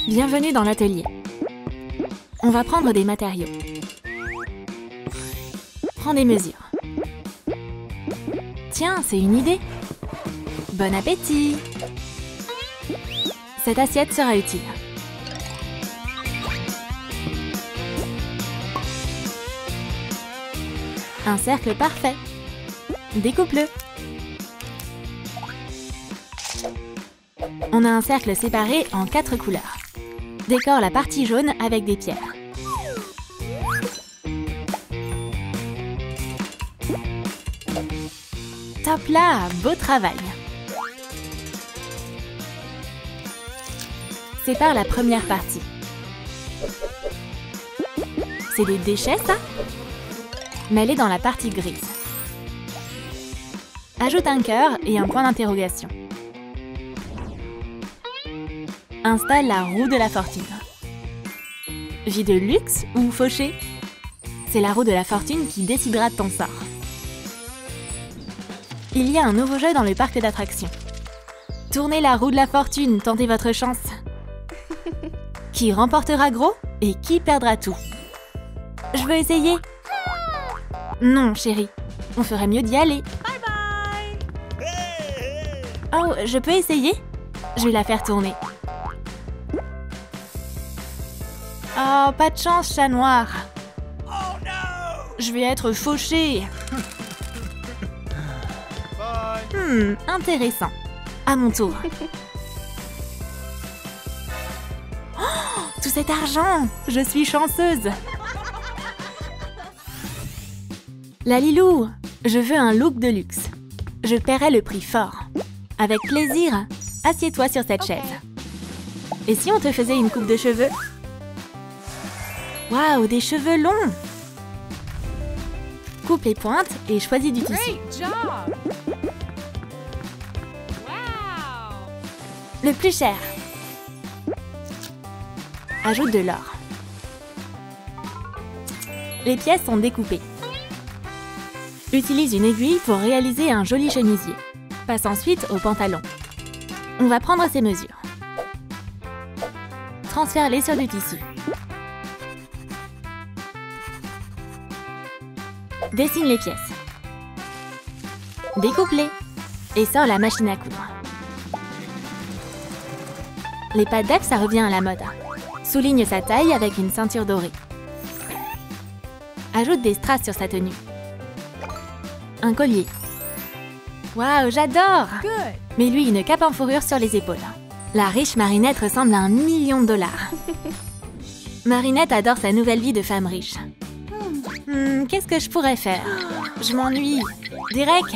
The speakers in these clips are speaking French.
Bienvenue dans l'atelier. On va prendre des matériaux. Prends des mesures. Tiens, c'est une idée. Bon appétit! Cette assiette sera utile. Un cercle parfait. Découpe-le. On a un cercle séparé en 4 couleurs. Décore la partie jaune avec des pierres. Top là! Beau travail! Sépare la première partie. C'est des déchets, ça? Mets-les dans la partie grise. Ajoute un cœur et un point d'interrogation. Installe la roue de la fortune. Vie de luxe ou fauché? C'est la roue de la fortune qui décidera de ton sort. Il y a un nouveau jeu dans le parc d'attractions. Tournez la roue de la fortune, tentez votre chance. Qui remportera gros et qui perdra tout? Je veux essayer. Non, chérie. On ferait mieux d'y aller. Bye bye! Oh, je peux essayer? Je vais la faire tourner. Oh, pas de chance, chat noir. Oh no! Je vais être fauchée. Intéressant. À mon tour. Oh, tout cet argent! Je suis chanceuse. Lalilou, je veux un look de luxe. Je paierai le prix fort. Avec plaisir, assieds-toi sur cette chaise. Et si on te faisait une coupe de cheveux? Waouh, des cheveux longs! Coupe les pointes et choisis du tissu. Great job! Wow! Le plus cher. Ajoute de l'or. Les pièces sont découpées. Utilise une aiguille pour réaliser un joli chemisier. Passe ensuite au pantalon. On va prendre ces mesures. Transfère-les sur du tissu. Dessine les pièces. Découpe-les et sors la machine à coudre. Les pattes d'œuf, ça revient à la mode. Souligne sa taille avec une ceinture dorée. Ajoute des strass sur sa tenue. Un collier. Waouh, j'adore! Good! Mets-lui une cape en fourrure sur les épaules. La riche Marinette ressemble à $1 million. Marinette adore sa nouvelle vie de femme riche. Qu'est-ce que je pourrais faire? Je m'ennuie. Derek?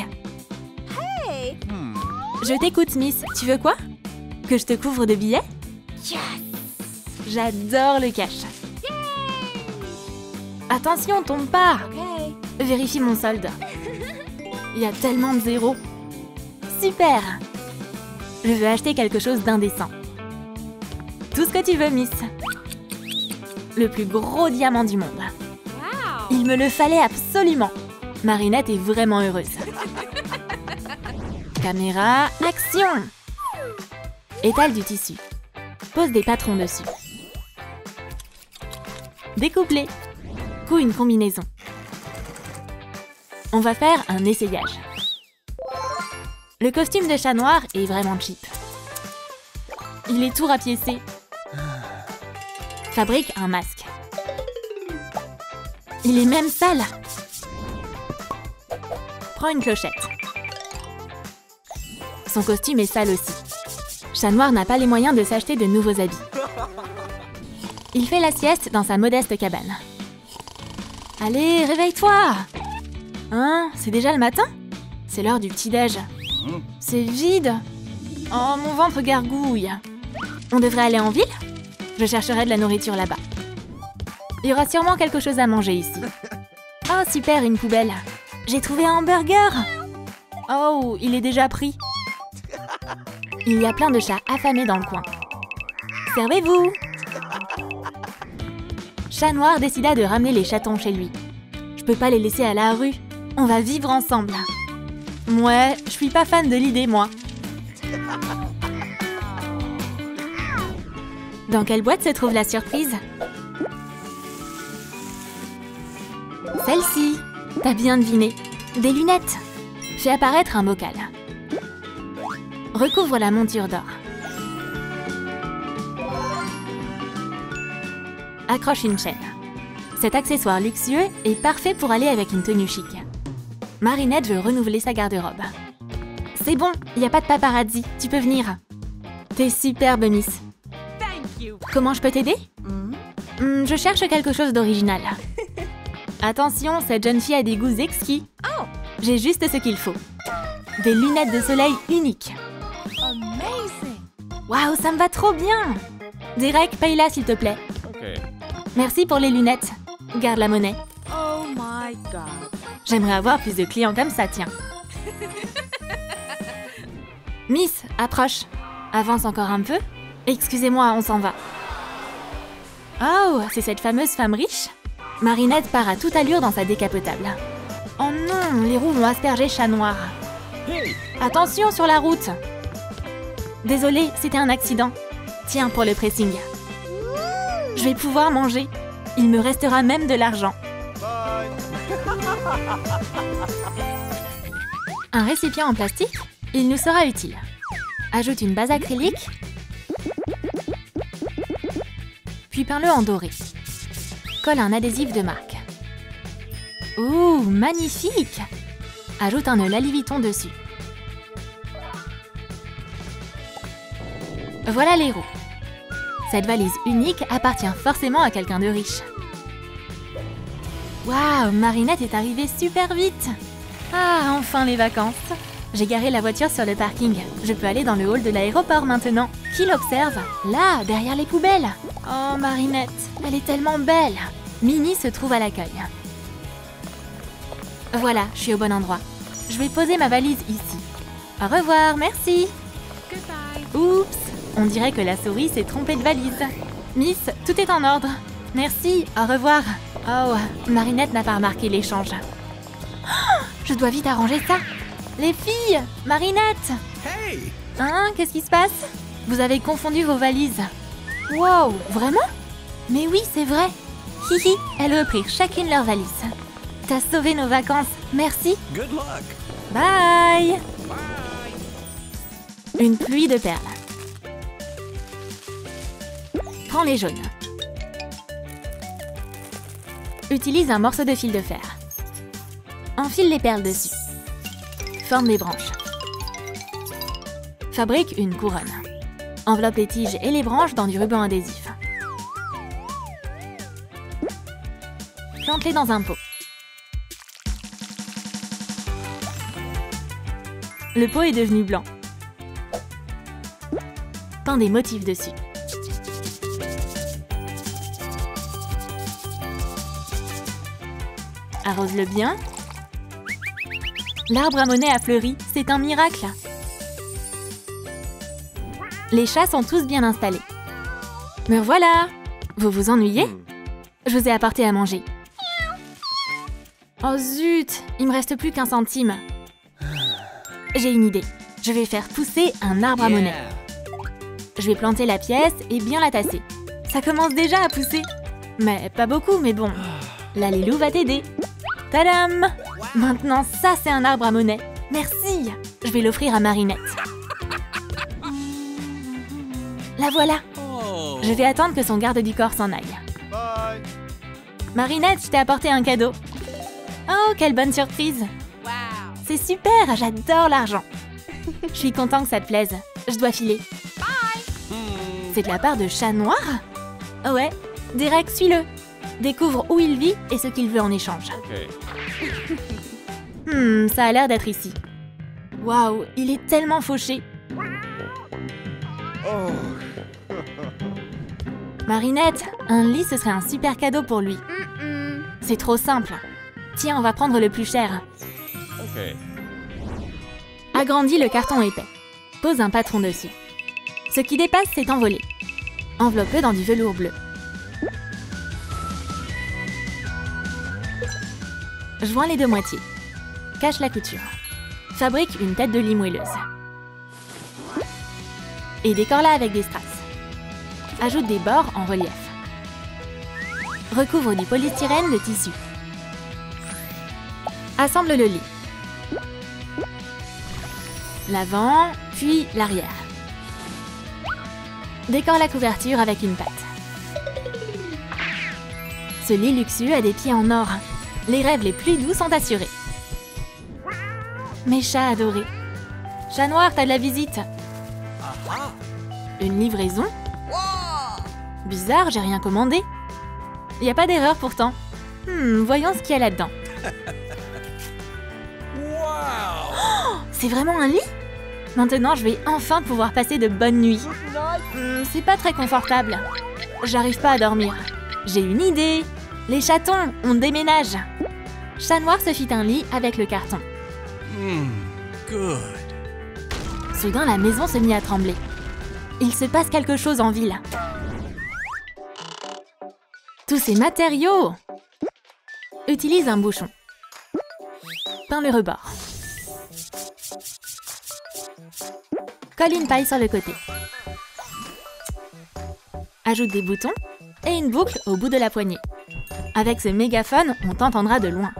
Hey! Je t'écoute, Miss. Tu veux quoi? Que je te couvre de billets? Yes! J'adore le cash. Attention, tombe pas! Okay. Vérifie mon solde. Il y a tellement de zéros. Super! Je veux acheter quelque chose d'indécent. Tout ce que tu veux, Miss. Le plus gros diamant du monde. Wow! Il me le fallait absolument. Marinette est vraiment heureuse. Caméra, action! Étale du tissu. Pose des patrons dessus. Découpe-les. Couds une combinaison. On va faire un essayage. Le costume de chat noir est vraiment cheap. Il est tout rapiécé. Fabrique un masque. Il est même sale. Prends une clochette. Son costume est sale aussi. Chat noir n'a pas les moyens de s'acheter de nouveaux habits. Il fait la sieste dans sa modeste cabane. Allez, réveille-toi! Hein? C'est déjà le matin? C'est l'heure du petit-déj. C'est vide. Oh, mon ventre gargouille. On devrait aller en ville? Je chercherai de la nourriture là-bas. Il y aura sûrement quelque chose à manger ici. Oh, super, une poubelle. J'ai trouvé un hamburger. Oh, il est déjà pris. Il y a plein de chats affamés dans le coin. Servez-vous! Chat Noir décida de ramener les chatons chez lui. Je peux pas les laisser à la rue. On va vivre ensemble. Ouais, je suis pas fan de l'idée, moi. Dans quelle boîte se trouve la surprise? Celle-ci. T'as bien deviné. Des lunettes. Fais apparaître un bocal. Recouvre la monture d'or. Accroche une chaîne. Cet accessoire luxueux est parfait pour aller avec une tenue chic. Marinette veut renouveler sa garde-robe. C'est bon, y a pas de paparazzi, tu peux venir. T'es superbe, Miss. Thank you. Comment je peux t'aider? Je cherche quelque chose d'original. Attention, cette jeune fille a des goûts exquis. J'ai juste ce qu'il faut. Des lunettes de soleil uniques. Amazing. Waouh, ça me va trop bien! Derek, paye-la s'il te plaît. Merci pour les lunettes. Garde la monnaie. Oh my god. J'aimerais avoir plus de clients comme ça, tiens. Miss, approche. Avance encore un peu. Excusez-moi, on s'en va. Oh, c'est cette fameuse femme riche? Marinette part à toute allure dans sa décapotable. Oh non, les roues vont asperger Chat Noir. Attention sur la route. Désolée, c'était un accident. Tiens, pour le pressing. Je vais pouvoir manger. Il me restera même de l'argent. Un récipient en plastique? Il nous sera utile. Ajoute une base acrylique. Puis peins-le en doré. Colle un adhésif de marque. Ouh, magnifique! Ajoute un nœud Louis Vuitton dessus. Voilà les roues. Cette valise unique appartient forcément à quelqu'un de riche. Waouh, Marinette est arrivée super vite! Ah, enfin les vacances! J'ai garé la voiture sur le parking. Je peux aller dans le hall de l'aéroport maintenant. Qui l'observe? Là, derrière les poubelles. Oh, Marinette, elle est tellement belle. Minnie se trouve à l'accueil. Voilà, je suis au bon endroit. Je vais poser ma valise ici. Au revoir, merci. Goodbye. Oups, on dirait que la souris s'est trompée de valise. Miss, tout est en ordre. Merci, au revoir. Oh, Marinette n'a pas remarqué l'échange. Oh, je dois vite arranger ça. Les filles, Marinette. Hey! Hein, qu'est-ce qui se passe? Vous avez confondu vos valises. Wow, vraiment? Mais oui, c'est vrai. Hihi, elles reprirent chacune leur valise. T'as sauvé nos vacances, merci. Good luck! Bye. Bye! Une pluie de perles. Prends les jaunes. Utilise un morceau de fil de fer. Enfile les perles dessus. Forme des branches. Fabrique une couronne. Enveloppe les tiges et les branches dans du ruban adhésif. Plante-les dans un pot. Le pot est devenu blanc. Peins des motifs dessus. Arrose-le bien. L'arbre à monnaie a fleuri, c'est un miracle. Les chats sont tous bien installés. Me voilà! Vous vous ennuyez? Je vous ai apporté à manger. Oh zut! Il me reste plus qu'un centime. J'ai une idée. Je vais faire pousser un arbre à monnaie. Je vais planter la pièce et bien la tasser. Ça commence déjà à pousser. Mais pas beaucoup, mais bon. La Lilou va t'aider. Tadam! Maintenant, ça, c'est un arbre à monnaie. Merci! Je vais l'offrir à Marinette. La voilà! Oh! Je vais attendre que son garde du corps s'en aille. Bye! Marinette, je t'ai apporté un cadeau. Oh, quelle bonne surprise! Wow. C'est super, j'adore l'argent. Je suis content que ça te plaise. Je dois filer. C'est de la part de Chat Noir? Ouais, Derek, suis-le. Découvre où il vit et ce qu'il veut en échange. Ça a l'air d'être ici. Waouh, il est tellement fauché. Oh! Marinette, un lit, ce serait un super cadeau pour lui. C'est trop simple. Tiens, on va prendre le plus cher. Okay. Agrandis le carton épais. Pose un patron dessus. Ce qui dépasse s'est envolé. Enveloppe-le dans du velours bleu. Joins les deux moitiés. Cache la couture. Fabrique une tête de lit moelleuse. Et décore-la avec des strass. Ajoute des bords en relief. Recouvre du polystyrène le tissu. Assemble le lit. L'avant, puis l'arrière. Décore la couverture avec une patte. Ce lit luxueux a des pieds en or. Les rêves les plus doux sont assurés. Mes chats adorés. Chat noir, t'as de la visite. Une livraison? Bizarre, j'ai rien commandé. Y a pas d'erreur pourtant. Voyons ce qu'il y a là-dedans. Oh, c'est vraiment un lit? Maintenant, je vais enfin pouvoir passer de bonnes nuits. C'est pas très confortable. J'arrive pas à dormir. J'ai une idée. Les chatons, on déménage. Chat noir se fit un lit avec le carton. Good. Soudain, la maison se mit à trembler. Il se passe quelque chose en ville. Tous ces matériaux! Utilise un bouchon. Peins le rebord. Colle une paille sur le côté. Ajoute des boutons et une boucle au bout de la poignée. Avec ce mégaphone, on t'entendra de loin.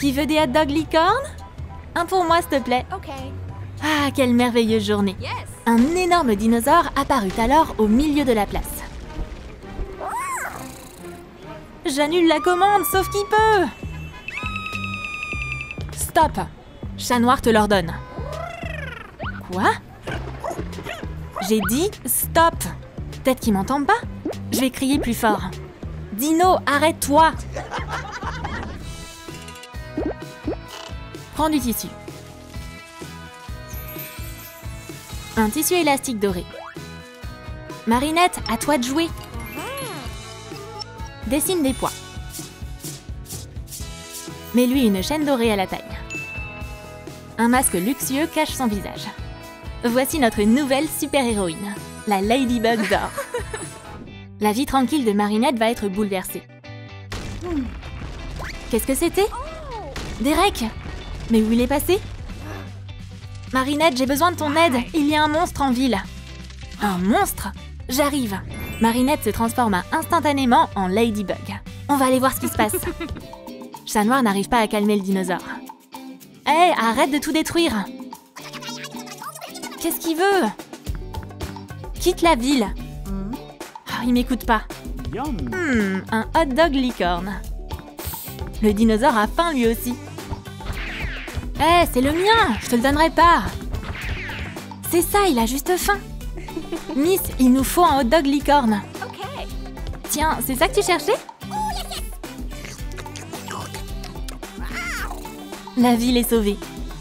Qui veut des hot dogs licorne? Un pour moi, s'il te plaît. Okay. Ah, quelle merveilleuse journée! Yes. Un énorme dinosaure apparut alors au milieu de la place. J'annule la commande, sauf qui peut! Stop! Chat noir te l'ordonne. Quoi? J'ai dit stop! Peut-être qu'ils m'entendent pas? Je vais crier plus fort. Dino, arrête-toi! Prends du tissu. Un tissu élastique doré. Marinette, à toi de jouer. Dessine des pois. Mets-lui une chaîne dorée à la taille. Un masque luxueux cache son visage. Voici notre nouvelle super-héroïne, la Ladybug d'or. La vie tranquille de Marinette va être bouleversée. Qu'est-ce que c'était? Derek! Mais où il est passé? Marinette, j'ai besoin de ton aide. Il y a un monstre en ville. Un monstre? J'arrive. Marinette se transforma instantanément en Ladybug. On va aller voir ce qui se passe. Chat noir n'arrive pas à calmer le dinosaure. Hé, arrête de tout détruire. Qu'est-ce qu'il veut? Quitte la ville. Oh, il m'écoute pas. Un hot dog licorne. Le dinosaure a faim lui aussi. Hé, c'est le mien, je te le donnerai pas. C'est ça, il a juste faim. Miss, il nous faut un hot dog licorne. Okay. Tiens, c'est ça que tu cherchais? La ville est sauvée.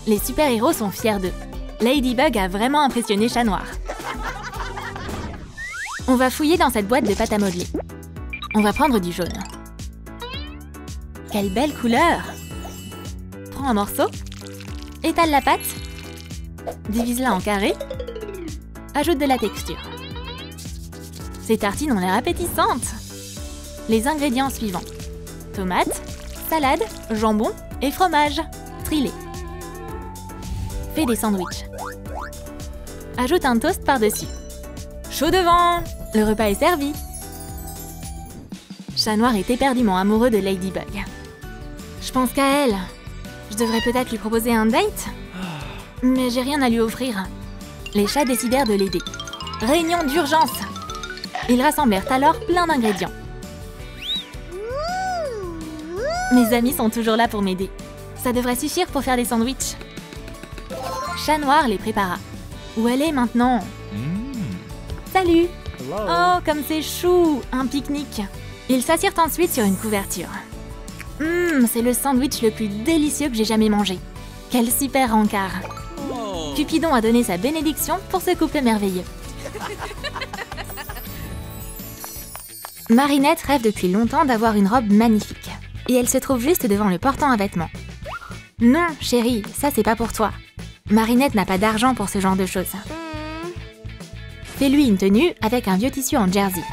Les super-héros sont fiers d'eux. Ladybug a vraiment impressionné Chat Noir. On va fouiller dans cette boîte de pâte à modeler. On va prendre du jaune. Quelle belle couleur! Prends un morceau. Étale la pâte. Divise-la en carrés. Ajoute de la texture. Ces tartines ont l'air appétissantes. Les ingrédients suivants. Tomates, salade, jambon et fromage. Trie-les. Fais des sandwichs. Ajoute un toast par-dessus. Chaud devant! Le repas est servi. Chat Noir est éperdument amoureux de Ladybug. Je pense qu'à elle. Je devrais peut-être lui proposer un date? Mais j'ai rien à lui offrir. Les chats décidèrent de l'aider. Réunion d'urgence! Ils rassemblèrent alors plein d'ingrédients. Mes amis sont toujours là pour m'aider. Ça devrait suffire pour faire des sandwichs. Chat Noir les prépara. Où elle est maintenant? Salut! Oh, comme c'est chou! Un pique-nique. Ils s'assirent ensuite sur une couverture. C'est le sandwich le plus délicieux que j'ai jamais mangé. Quel super rencard! Cupidon a donné sa bénédiction pour ce couple merveilleux. Marinette rêve depuis longtemps d'avoir une robe magnifique. Et elle se trouve juste devant le portant à vêtements. Non, chérie, ça c'est pas pour toi. Marinette n'a pas d'argent pour ce genre de choses. Fais-lui une tenue avec un vieux tissu en jersey.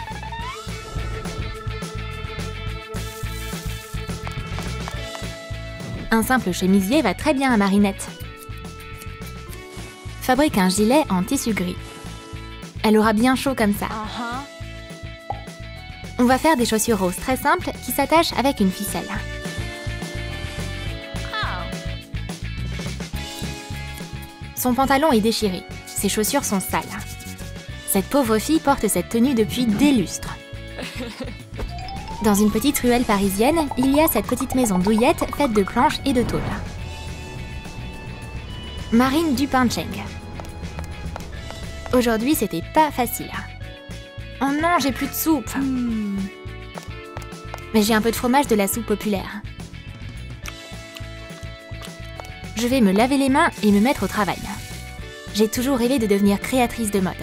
Un simple chemisier va très bien à Marinette. Fabrique un gilet en tissu gris. Elle aura bien chaud comme ça. Uh-huh. On va faire des chaussures roses très simples qui s'attachent avec une ficelle. Son pantalon est déchiré. Ses chaussures sont sales. Cette pauvre fille porte cette tenue depuis des lustres. Dans une petite ruelle parisienne, il y a cette petite maison douillette faite de planches et de tôle. Marine Dupin-Cheng. Aujourd'hui, c'était pas facile. Oh non, j'ai plus de soupe. Mais j'ai un peu de fromage de la soupe populaire. Je vais me laver les mains et me mettre au travail. J'ai toujours rêvé de devenir créatrice de mode.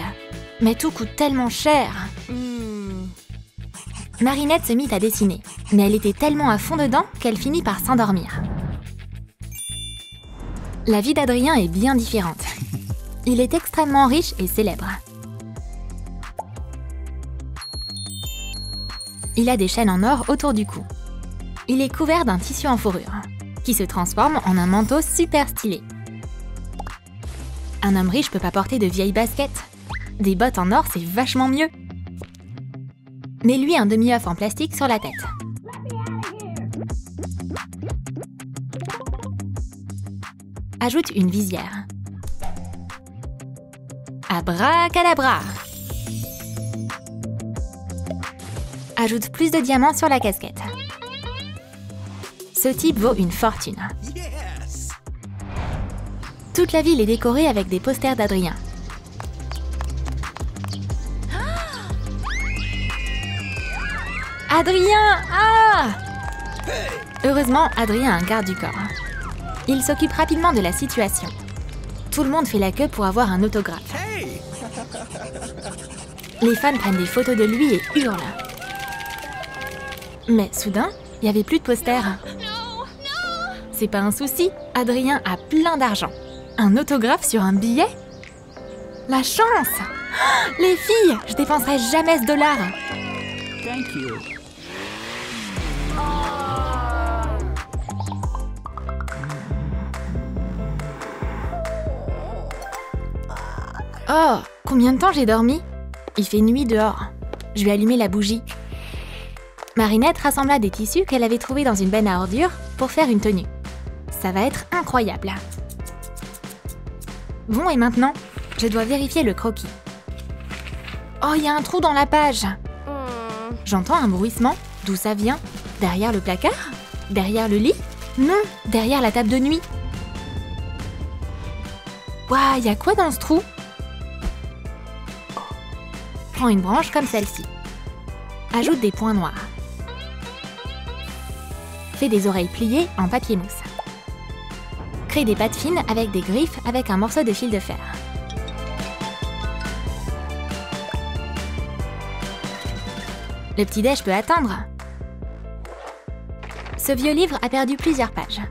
Mais tout coûte tellement cher. Marinette se mit à dessiner, mais elle était tellement à fond dedans qu'elle finit par s'endormir. La vie d'Adrien est bien différente. Il est extrêmement riche et célèbre. Il a des chaînes en or autour du cou. Il est couvert d'un tissu en fourrure, qui se transforme en un manteau super stylé. Un homme riche peut pas porter de vieilles baskets. Des bottes en or, c'est vachement mieux. Mais lui, un demi-œuf en plastique sur la tête. Ajoute une visière. Abracadabra! Ajoute plus de diamants sur la casquette. Ce type vaut une fortune. Yes! Toute la ville est décorée avec des posters d'Adrien. Adrien! Ah! Heureusement, Adrien a un garde du corps. Il s'occupe rapidement de la situation. Tout le monde fait la queue pour avoir un autographe. Hey! Les fans prennent des photos de lui et hurlent. Mais soudain, il n'y avait plus de posters. C'est pas un souci, Adrien a plein d'argent. Un autographe sur un billet? La chance! Les filles, je dépenserai jamais ce dollar. Thank you. Oh, combien de temps j'ai dormi? Il fait nuit dehors. Je vais allumer la bougie. Marinette rassembla des tissus qu'elle avait trouvés dans une benne à ordures pour faire une tenue. Ça va être incroyable. Bon, et maintenant, je dois vérifier le croquis. Oh, il y a un trou dans la page. J'entends un bruissement. D'où ça vient? Derrière le placard? Derrière le lit? Non, derrière la table de nuit. Waouh, il y a quoi dans ce trou? Prends une branche comme celle-ci. Ajoute des points noirs. Fais des oreilles pliées en papier mousse. Crée des pattes fines avec des griffes avec un morceau de fil de fer. Le petit-déj peut attendre. Ce vieux livre a perdu plusieurs pages.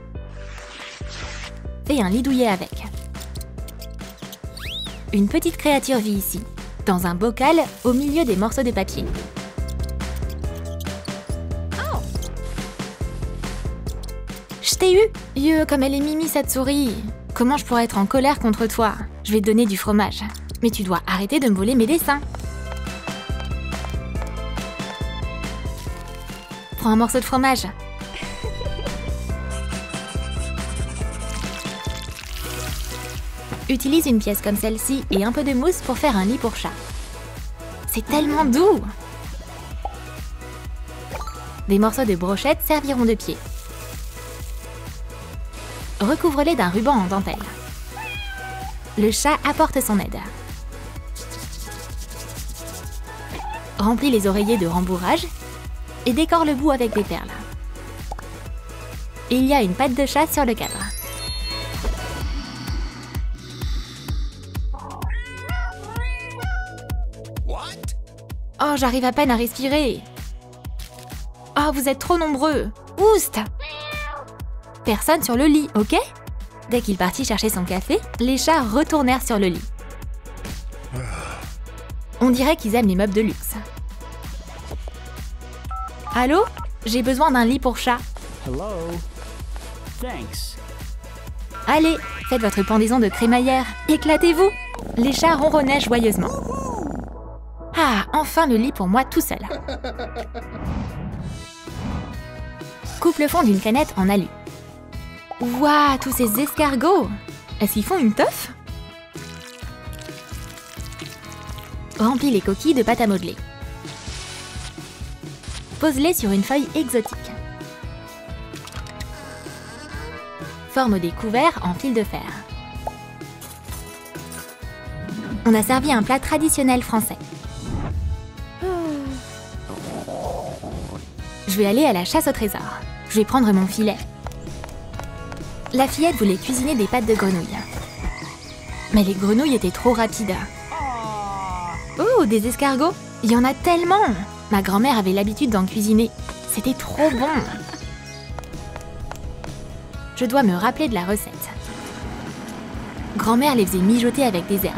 Fais un lit douillet avec. Une petite créature vit ici, dans un bocal au milieu des morceaux de papier. Je t'ai eu! Comme elle est mimi cette souris! Comment je pourrais être en colère contre toi? Je vais te donner du fromage. Mais tu dois arrêter de me voler mes dessins. Prends un morceau de fromage. Utilise une pièce comme celle-ci et un peu de mousse pour faire un lit pour chat. C'est tellement doux! Des morceaux de brochette serviront de pied. Recouvre-les d'un ruban en dentelle. Le chat apporte son aide. Remplis les oreillers de rembourrage et décore le bout avec des perles. Il y a une patte de chat sur le cadre. What? Oh, j'arrive à peine à respirer. Oh, vous êtes trop nombreux. Oust! Personne sur le lit, ok? Dès qu'il partit chercher son café, les chats retournèrent sur le lit. On dirait qu'ils aiment les meubles de luxe. Allô? J'ai besoin d'un lit pour chat. Hello. Thanks. Allez, faites votre pendaison de crémaillère. Éclatez-vous! Les chats ronronnaient joyeusement. Ah, enfin le lit pour moi tout seul. Coupe le fond d'une canette en alu. Ouah, tous ces escargots! Est-ce qu'ils font une teuf? Remplis les coquilles de pâte à modeler. Pose-les sur une feuille exotique. Forme des couverts en fil de fer. On a servi un plat traditionnel français. Je vais aller à la chasse au trésor. Je vais prendre mon filet. La fillette voulait cuisiner des pâtes de grenouille. Mais les grenouilles étaient trop rapides. Oh, des escargots! Il y en a tellement! Ma grand-mère avait l'habitude d'en cuisiner. C'était trop bon! Je dois me rappeler de la recette. Grand-mère les faisait mijoter avec des herbes.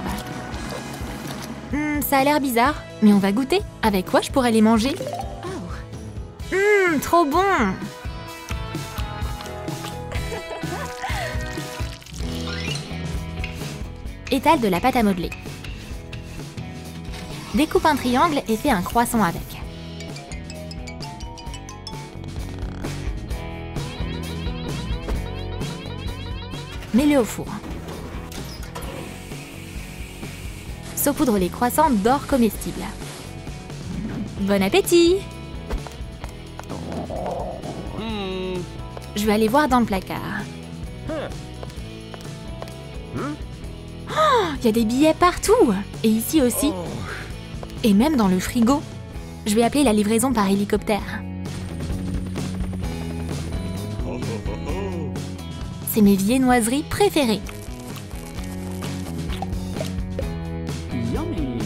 Ça a l'air bizarre, mais on va goûter. Avec quoi je pourrais les manger? Trop bon! Étale de la pâte à modeler. Découpe un triangle et fais un croissant avec. Mets-le au four. Saupoudre les croissants d'or comestible. Bon appétit! Je vais aller voir dans le placard. Oh, il y a des billets partout! Et ici aussi. Et même dans le frigo. Je vais appeler la livraison par hélicoptère. C'est mes viennoiseries préférées. Yummy.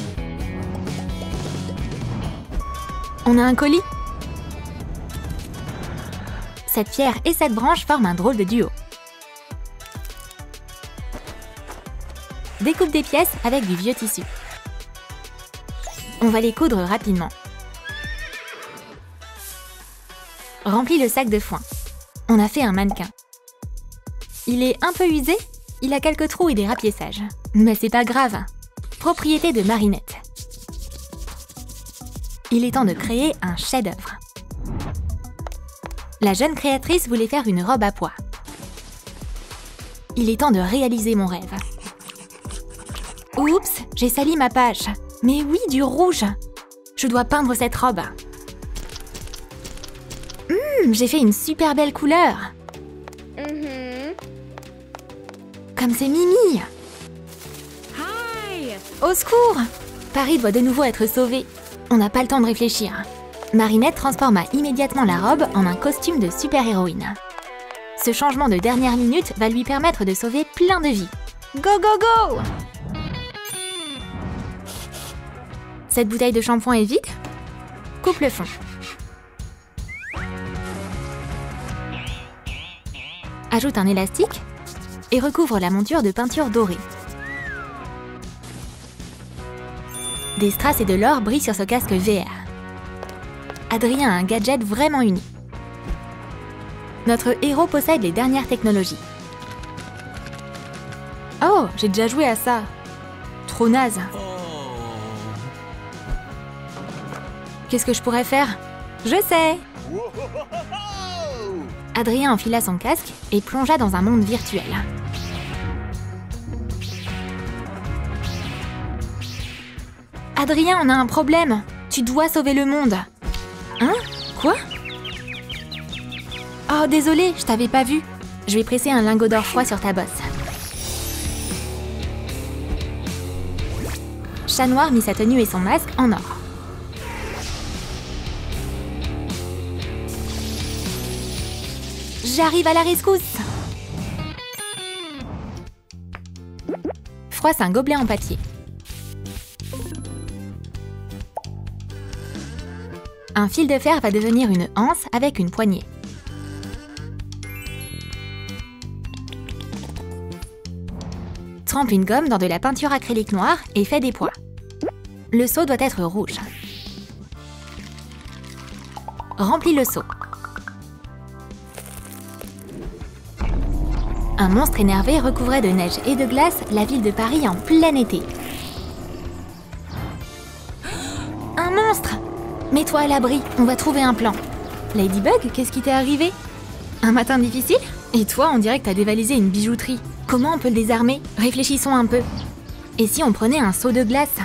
On a un colis. Cette pierre et cette branche forment un drôle de duo. Découpe des pièces avec du vieux tissu. On va les coudre rapidement. Remplis le sac de foin. On a fait un mannequin. Il est un peu usé, il a quelques trous et des rapiessages. Mais c'est pas grave. Propriété de Marinette. Il est temps de créer un chef-d'œuvre. La jeune créatrice voulait faire une robe à pois. Il est temps de réaliser mon rêve. Oups, j'ai sali ma page. Mais oui, du rouge. Je dois peindre cette robe. J'ai fait une super belle couleur. Comme c'est Mimi. Hi! Au secours! Paris doit de nouveau être sauvé. On n'a pas le temps de réfléchir. Marinette transforma immédiatement la robe en un costume de super-héroïne. Ce changement de dernière minute va lui permettre de sauver plein de vies. Go, go, go! Cette bouteille de shampoing est vide? Coupe le fond. Ajoute un élastique et recouvre la monture de peinture dorée. Des strass et de l'or brillent sur ce casque VR. Adrien a un gadget vraiment unique. Notre héros possède les dernières technologies. Oh, j'ai déjà joué à ça. Trop naze. Qu'est-ce que je pourrais faire? Je sais! Adrien enfila son casque et plongea dans un monde virtuel. Adrien, on a un problème. Tu dois sauver le monde. Hein? Quoi? Oh, désolé, je t'avais pas vu. Je vais presser un lingot d'or froid sur ta bosse. Chat Noir mit sa tenue et son masque en or. J'arrive à la rescousse! Froisse un gobelet en papier. Un fil de fer va devenir une anse avec une poignée. Trempe une gomme dans de la peinture acrylique noire et fais des pois. Le seau doit être rouge. Remplis le seau. Un monstre énervé recouvrait de neige et de glace la ville de Paris en plein été. monstre! Mets-toi à l'abri, on va trouver un plan. Ladybug, qu'est-ce qui t'est arrivé? Un matin difficile? Et toi, on dirait que t'as dévalisé une bijouterie. Comment on peut le désarmer? Réfléchissons un peu. Et si on prenait un seau de glace?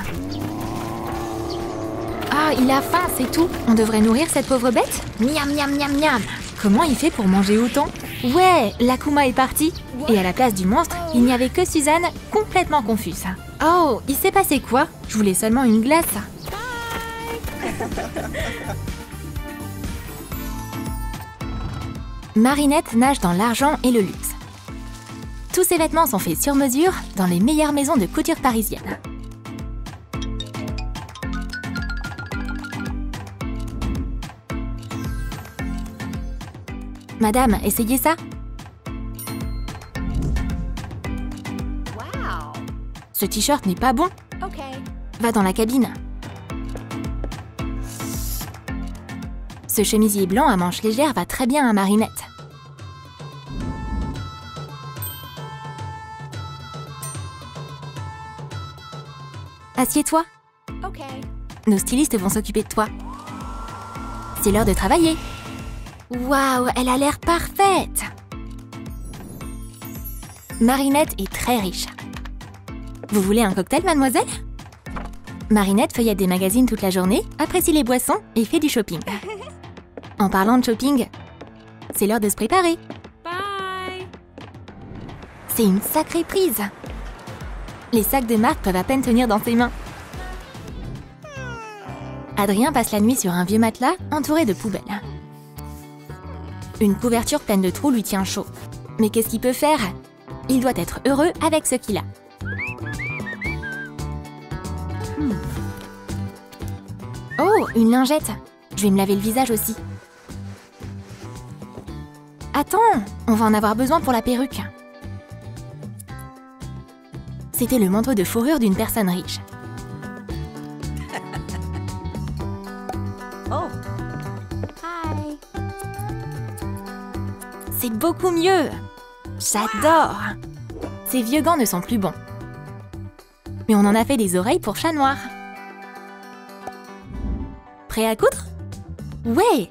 Ah, il a faim, c'est tout. On devrait nourrir cette pauvre bête? Miam, miam, miam, miam. Comment il fait pour manger autant? Ouais, l'Akuma est parti. Et à la place du monstre, il n'y avait que Suzanne, complètement confuse. Oh, il s'est passé quoi? Je voulais seulement une glace. Marinette nage dans l'argent et le luxe. Tous ses vêtements sont faits sur mesure dans les meilleures maisons de couture parisiennes. Madame, essayez ça. Ce t-shirt n'est pas bon. Va dans la cabine. Ce chemisier blanc à manches légères va très bien à Marinette. Assieds-toi. Nos stylistes vont s'occuper de toi. C'est l'heure de travailler. Waouh, elle a l'air parfaite! Marinette est très riche. Vous voulez un cocktail, mademoiselle? Marinette feuillette des magazines toute la journée, apprécie les boissons et fait du shopping. En parlant de shopping, c'est l'heure de se préparer. Bye! C'est une sacrée prise. Les sacs de marque peuvent à peine tenir dans ses mains. Adrien passe la nuit sur un vieux matelas entouré de poubelles. Une couverture pleine de trous lui tient chaud. Mais qu'est-ce qu'il peut faire? Il doit être heureux avec ce qu'il a. Oh, une lingette! Je vais me laver le visage aussi. Attends, on va en avoir besoin pour la perruque. C'était le manteau de fourrure d'une personne riche. Oh! Hi! C'est beaucoup mieux! J'adore! Ces vieux gants ne sont plus bons. Mais on en a fait des oreilles pour chat noir. Prêt à coudre? Ouais!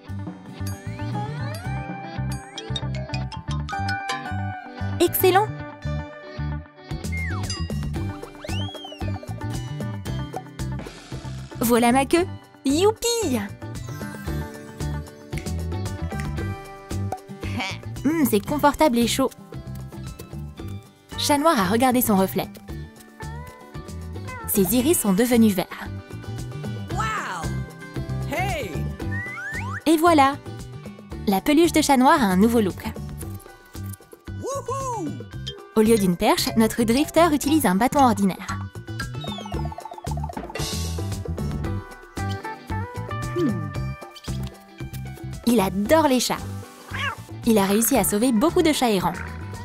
Excellent! Voilà ma queue! Youpi! C'est confortable et chaud. Chat Noir a regardé son reflet. Ses iris sont devenus verts. Wow! Hey! Et voilà! La peluche de Chat Noir a un nouveau look. Woohoo! Au lieu d'une perche, notre drifter utilise un bâton ordinaire. Il adore les chats. Il a réussi à sauver beaucoup de chats errants.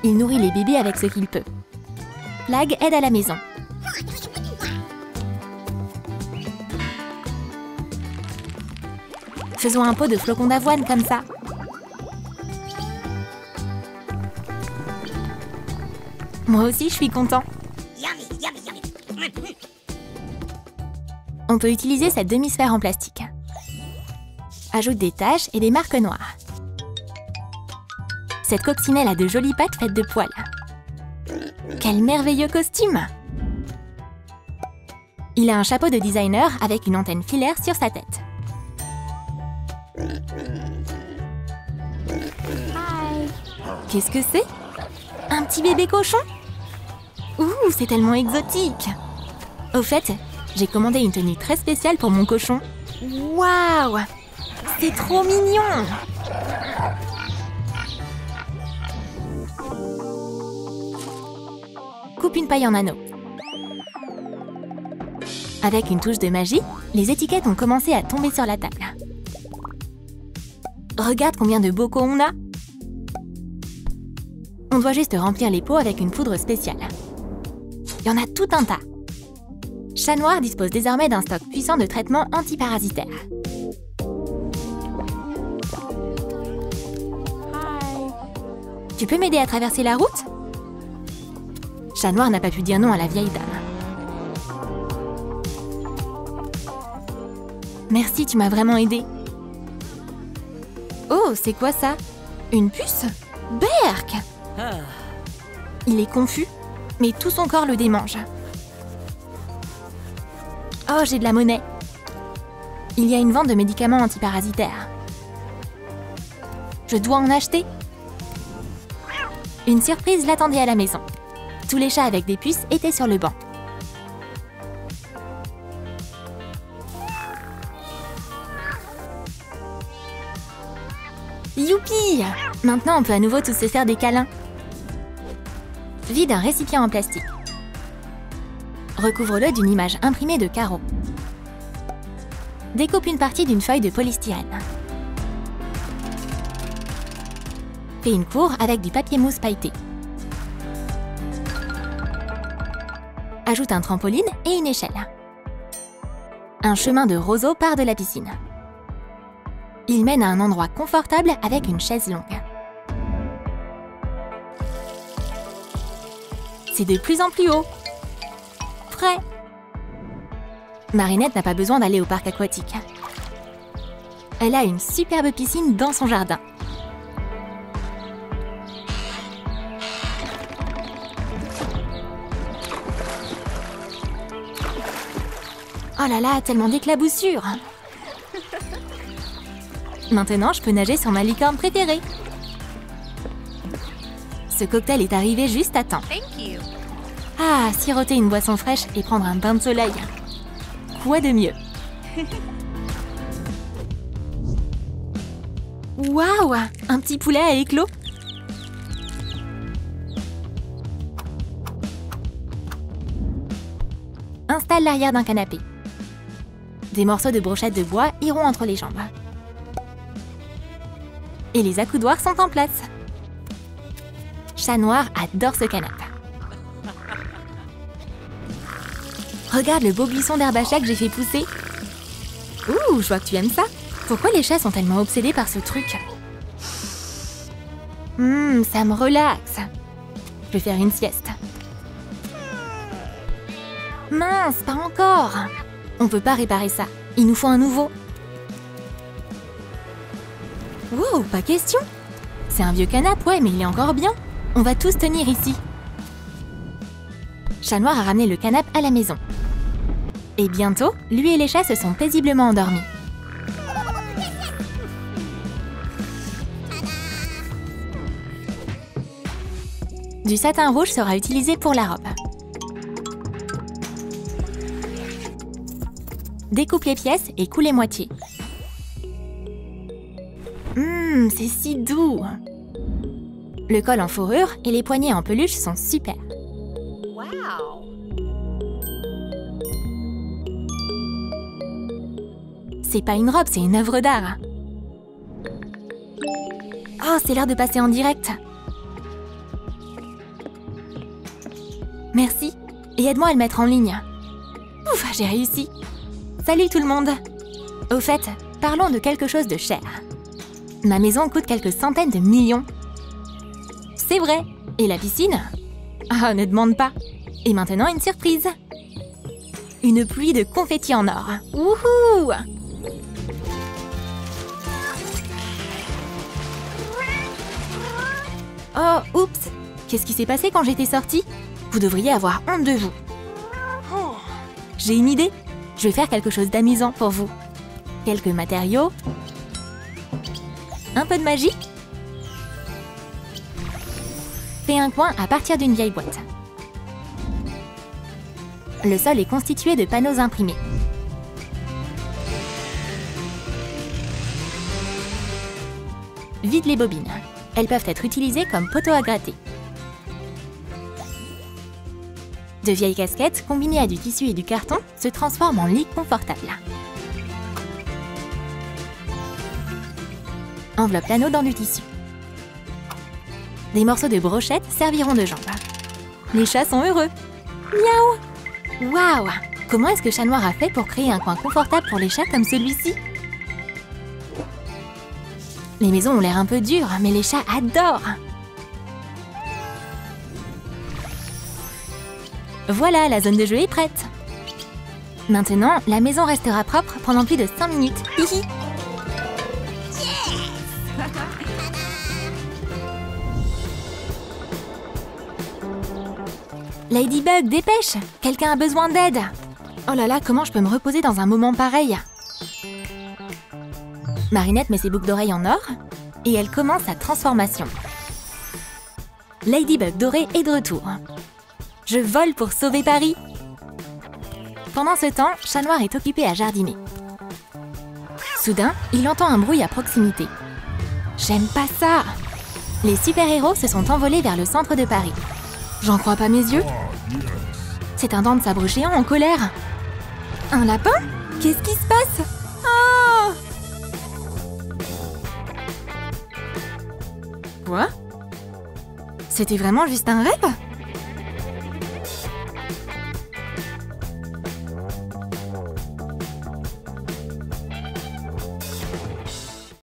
Il nourrit les bébés avec ce qu'il peut. Flag aide à la maison. Faisons un pot de flocons d'avoine comme ça. Moi aussi, je suis content. On peut utiliser cette demi-sphère en plastique. Ajoute des taches et des marques noires. Cette coccinelle a de jolies pattes faites de poils. Quel merveilleux costume! Il a un chapeau de designer avec une antenne filaire sur sa tête. Qu'est-ce que c'est? Un petit bébé cochon? Ouh, c'est tellement exotique! Au fait, j'ai commandé une tenue très spéciale pour mon cochon. Waouh! C'est trop mignon! Coupe une paille en anneaux. Avec une touche de magie, les étiquettes ont commencé à tomber sur la table. Regarde combien de bocaux on a! On doit juste remplir les pots avec une poudre spéciale. Il y en a tout un tas. Chat Noir dispose désormais d'un stock puissant de traitements antiparasitaires. Tu peux m'aider à traverser la route? Chat Noir n'a pas pu dire non à la vieille dame. Merci, tu m'as vraiment aidé. Oh, c'est quoi ça? Une puce? Berk! Il est confus, mais tout son corps le démange. Oh, j'ai de la monnaie. Il y a une vente de médicaments antiparasitaires. Je dois en acheter. Une surprise l'attendait à la maison. Tous les chats avec des puces étaient sur le banc. Youpi! Maintenant, on peut à nouveau tous se faire des câlins. Vide un récipient en plastique. Recouvre-le d'une image imprimée de carreaux. Découpe une partie d'une feuille de polystyrène. Fais une cour avec du papier mousse pailleté. Ajoute un trampoline et une échelle. Un chemin de roseau part de la piscine. Il mène à un endroit confortable avec une chaise longue. C'est de plus en plus haut. Prêt. Marinette n'a pas besoin d'aller au parc aquatique. Elle a une superbe piscine dans son jardin. Oh là là, tellement d'éclaboussures! Maintenant, je peux nager sur ma licorne préférée. Ce cocktail est arrivé juste à temps. Ah, siroter une boisson fraîche et prendre un bain de soleil. Quoi de mieux? Waouh! Un petit poulet à éclos. Installe l'arrière d'un canapé. Des morceaux de brochette de bois iront entre les jambes. Et les accoudoirs sont en place. Chat Noir adore ce canapé. Regarde le beau buisson d'herbe à chat que j'ai fait pousser. Ouh, je vois que tu aimes ça. Pourquoi les chats sont tellement obsédés par ce truc? Ça me relaxe. Je vais faire une sieste. Mince, pas encore. On peut pas réparer ça. Il nous faut un nouveau. Wow, pas question. C'est un vieux canapé, ouais, mais il est encore bien. On va tous tenir ici. Chat Noir a ramené le canapé à la maison. Et bientôt, lui et les chats se sont paisiblement endormis. Du satin rouge sera utilisé pour la robe. Découpe les pièces et coule les moitiés. C'est si doux. Le col en fourrure et les poignets en peluche sont super. Wow. C'est pas une robe, c'est une œuvre d'art. Oh, c'est l'heure de passer en direct. Merci. Et aide-moi à le mettre en ligne. Ouf, j'ai réussi. Salut tout le monde. Au fait, parlons de quelque chose de cher. Ma maison coûte quelques centaines de millions. C'est vrai. Et la piscine? Ah, ne demande pas. Et maintenant, une surprise. Une pluie de confettis en or. Wouhou! Oh, oups! Qu'est-ce qui s'est passé quand j'étais sortie? Vous devriez avoir honte de vous. J'ai une idée. Je vais faire quelque chose d'amusant pour vous. Quelques matériaux. Un peu de magie. Fais un coin à partir d'une vieille boîte. Le sol est constitué de panneaux imprimés. Vide les bobines. Elles peuvent être utilisées comme poteaux à gratter. De vieilles casquettes combinées à du tissu et du carton se transforment en lit confortable. Enveloppe l'anneau dans du tissu. Des morceaux de brochette serviront de jambes. Les chats sont heureux. Miaou! Waouh! Comment est-ce que Chat Noir a fait pour créer un coin confortable pour les chats comme celui-ci? Les maisons ont l'air un peu dures, mais les chats adorent! Voilà, la zone de jeu est prête. Maintenant, la maison restera propre pendant plus de 5 minutes. Hihi. Ladybug, dépêche! Quelqu'un a besoin d'aide! Oh là là, comment je peux me reposer dans un moment pareil? Marinette met ses boucles d'oreilles en or et elle commence sa transformation. Ladybug doré est de retour. Je vole pour sauver Paris! Pendant ce temps, Chat Noir est occupé à jardiner. Soudain, il entend un bruit à proximité. J'aime pas ça! Les super-héros se sont envolés vers le centre de Paris. J'en crois pas mes yeux. C'est un dent de sabre géant en colère. Un lapin? Qu'est-ce qui se passe? Oh! Quoi? C'était vraiment juste un rêve?